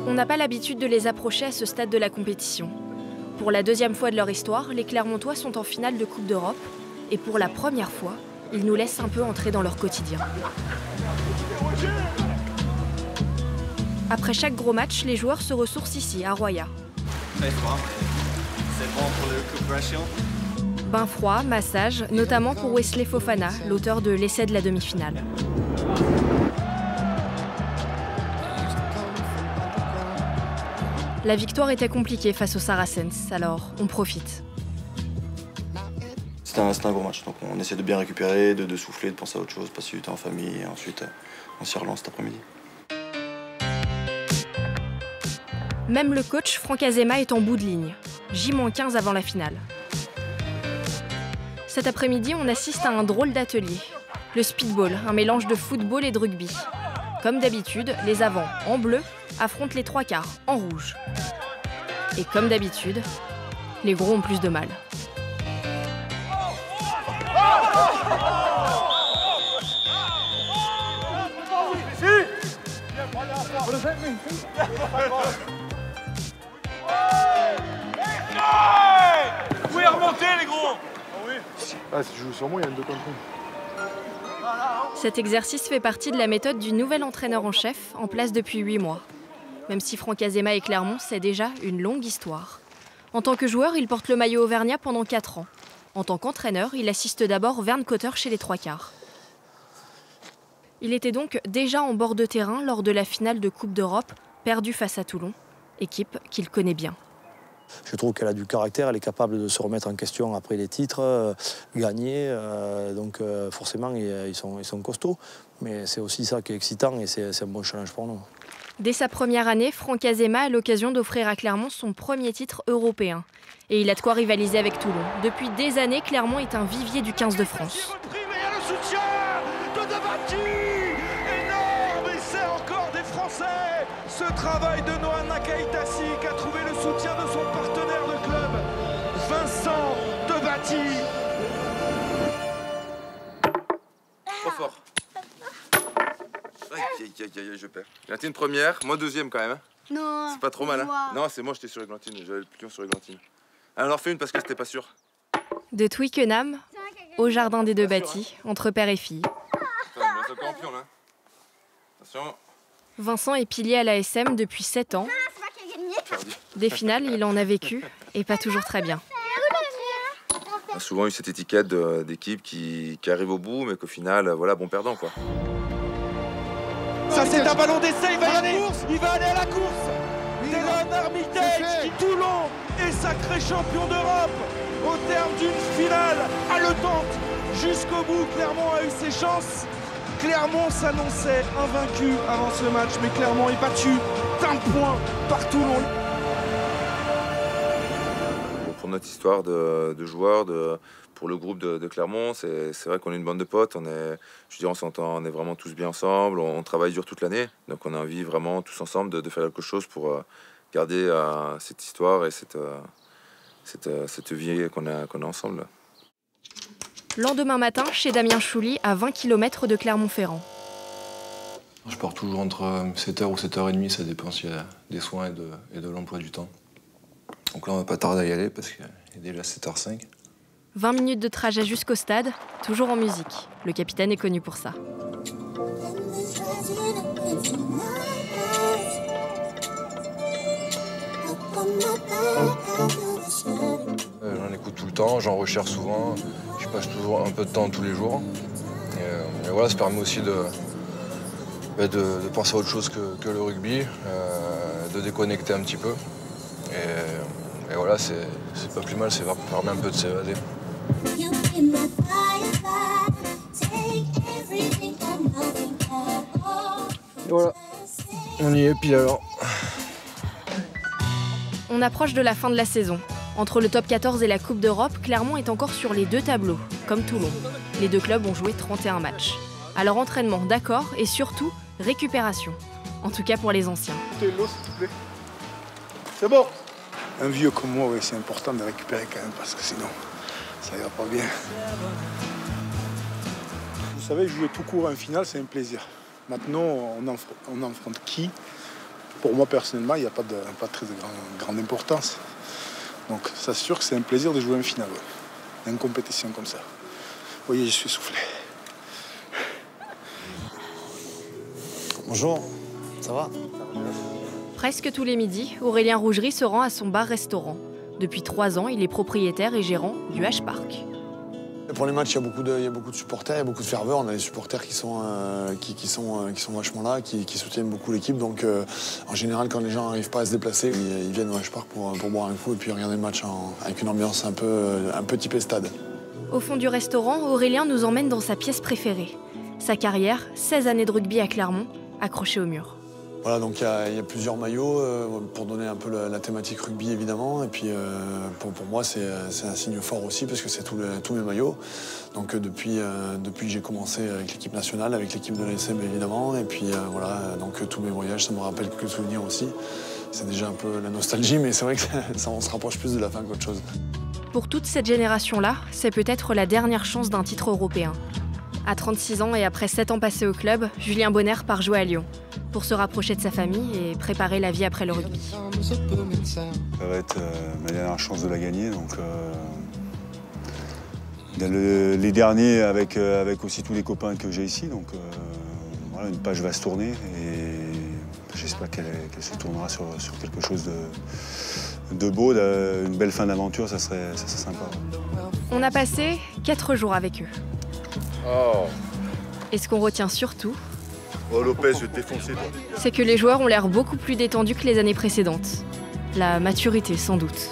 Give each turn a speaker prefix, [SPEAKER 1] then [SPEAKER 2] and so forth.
[SPEAKER 1] On n'a pas l'habitude de les approcher à ce stade de la compétition. Pour la deuxième fois de leur histoire, les Clermontois sont en finale de Coupe d'Europe. Et pour la première fois, ils nous laissent un peu entrer dans leur quotidien. Après chaque gros match, les joueurs se ressourcent ici, à Roya.
[SPEAKER 2] Très froid, mais c'est bon pour la récupération.
[SPEAKER 1] Bain froid, massage, notamment pour Wesley Fofana, l'auteur de l'essai de la demi-finale. La victoire était compliquée face aux Saracens, alors on profite.
[SPEAKER 3] C'était un gros match, donc on essaie de bien récupérer, de souffler, de penser à autre chose, passer du temps en famille, et ensuite on s'y relance cet après-midi.
[SPEAKER 1] Même le coach Franck Azema est en bout de ligne, J-15 avant la finale. Cet après-midi, on assiste à un drôle d'atelier. Le speedball, un mélange de football et de rugby. Comme d'habitude, les avants, en bleu, affrontent les trois quarts, en rouge. Et comme d'habitude, les gros ont plus de mal.
[SPEAKER 4] Vous pouvez remonter les gros.
[SPEAKER 5] Ah, si je joue sur moi, il y a une 2 contre 1.
[SPEAKER 1] Cet exercice fait partie de la méthode du nouvel entraîneur en chef, en place depuis 8 mois. Même si Franck Azema et Clermont, c'est déjà une longue histoire. En tant que joueur, il porte le maillot auvergnat pendant 4 ans. En tant qu'entraîneur, il assiste d'abord Verne Cotter chez les trois quarts. Il était donc déjà en bord de terrain lors de la finale de Coupe d'Europe, perdue face à Toulon, équipe qu'il connaît bien.
[SPEAKER 6] Je trouve qu'elle a du caractère, elle est capable de se remettre en question après les titres, gagner. Donc forcément, ils sont costauds. Mais c'est aussi ça qui est excitant et c'est un bon challenge pour nous.
[SPEAKER 1] Dès sa première année, Franck Azema a l'occasion d'offrir à Clermont son premier titre européen. Et il a de quoi rivaliser avec Toulon. Depuis des années, Clermont est un vivier du 15 de France.
[SPEAKER 4] Le soutien de Devati, énorme, et c'est encore des Français. Ce travail de Noah Nakaitasi qui a trouvé le soutien de son partenaire de club, Vincent Devati.
[SPEAKER 7] Trop fort. Aïe, je perds. Glantine première, moi deuxième quand même. Hein.
[SPEAKER 8] Non.
[SPEAKER 7] C'est pas trop mal. Hein. Non, c'est moi, j'étais sur Glantine, j'avais le pion sur Glantine. Alors fais une parce que c'était pas sûr.
[SPEAKER 1] De Twickenham au jardin des Deux Bâtis, entre père et fille.
[SPEAKER 7] Attends, encore en pion là. Attention.
[SPEAKER 1] Vincent est pilier à l'ASM depuis 7 ans. Des finales, il en a vécu, et pas toujours très bien.
[SPEAKER 7] On a souvent eu cette étiquette d'équipe qui arrive au bout, mais qu'au final, voilà, bon perdant quoi.
[SPEAKER 4] Ça c'est un ballon d'essai, il va y aller. Il va aller à la course. Dylan Armitage qui Toulon est sacré champion d'Europe au terme d'une finale haletante. Jusqu'au bout, Clermont a eu ses chances. Clermont s'annonçait invaincu avant ce match, mais Clermont est battu d'un point par Toulon.
[SPEAKER 7] Pour notre histoire de joueurs, pour le groupe de Clermont, c'est vrai qu'on est une bande de potes. On s'entend, on est vraiment tous bien ensemble. On travaille dur toute l'année, donc on a envie vraiment tous ensemble de faire quelque chose pour garder cette histoire et cette vie qu'on a ensemble.
[SPEAKER 1] Lendemain matin, chez Damien Chouli, à 20 km de Clermont-Ferrand.
[SPEAKER 9] Je pars toujours entre 7h ou 7h30, ça dépend s'il y a des soins et de l'emploi du temps. Donc là, on va pas tarder à y aller parce qu'il est déjà 7h05.
[SPEAKER 1] 20 minutes de trajet jusqu'au stade, toujours en musique. Le capitaine est connu pour ça.
[SPEAKER 9] J'en écoute tout le temps, j'en recherche souvent. Je passe toujours un peu de temps tous les jours. Et voilà, ça permet aussi de penser à autre chose que le rugby, de déconnecter un petit peu. Et voilà, c'est pas plus mal, ça permet un peu de s'évader. Et voilà, on y est pile alors.
[SPEAKER 1] On approche de la fin de la saison. Entre le top 14 et la Coupe d'Europe, Clermont est encore sur les deux tableaux, comme Toulon. Les deux clubs ont joué 31 matchs. Alors entraînement, d'accord, et surtout, récupération. En tout cas pour les anciens.
[SPEAKER 5] C'est bon. Un vieux comme moi, oui, c'est important de récupérer quand même, parce que sinon, ça ira pas bien. Vous savez, jouer tout court en finale, c'est un plaisir. Maintenant, on affronte qui? Pour moi, personnellement, il n'y a pas de très grande importance. Donc, ça, c'est sûr que c'est un plaisir de jouer en finale, ouais. Une compétition comme ça. Vous voyez, je suis soufflé.
[SPEAKER 6] Bonjour, ça va?
[SPEAKER 1] Presque tous les midis, Aurélien Rougerie se rend à son bar-restaurant. Depuis 3 ans, il est propriétaire et gérant du H-Park.
[SPEAKER 6] Pour les matchs, il y a beaucoup de supporters, il y a beaucoup de ferveur. On a des supporters qui sont vachement là, qui soutiennent beaucoup l'équipe. Donc, en général, quand les gens n'arrivent pas à se déplacer, ils viennent au H-Park pour boire un coup et puis regarder le match avec une ambiance un peu typée stade.
[SPEAKER 1] Au fond du restaurant, Aurélien nous emmène dans sa pièce préférée. Sa carrière, 16 années de rugby à Clermont, accrochée au mur.
[SPEAKER 6] Voilà, donc il y a plusieurs maillots pour donner un peu la thématique rugby évidemment. Et puis pour moi c'est un signe fort aussi parce que c'est tous mes maillots. Donc depuis que j'ai commencé avec l'équipe nationale, avec l'équipe de l'ASM évidemment. Et puis voilà, donc tous mes voyages, ça me rappelle quelques souvenirs aussi. C'est déjà un peu la nostalgie, mais c'est vrai que on se rapproche plus de la fin qu'autre chose.
[SPEAKER 1] Pour toute cette génération-là, c'est peut-être la dernière chance d'un titre européen. À 36 ans et après 7 ans passés au club, Julien Bonner part jouer à Lyon pour se rapprocher de sa famille et préparer la vie après le rugby.
[SPEAKER 8] Ça va être ma dernière chance de la gagner. Donc, les derniers avec aussi tous les copains que j'ai ici. Donc voilà, une page va se tourner et j'espère qu'elle se tournera sur quelque chose de beau, une belle fin d'aventure, ça serait sympa.
[SPEAKER 1] On a passé 4 jours avec eux.
[SPEAKER 7] Oh.
[SPEAKER 1] Et ce qu'on retient surtout,
[SPEAKER 3] Oh Lopez, je vais te défoncer toi.
[SPEAKER 1] c'est que les joueurs ont l'air beaucoup plus détendus que les années précédentes. La maturité sans doute.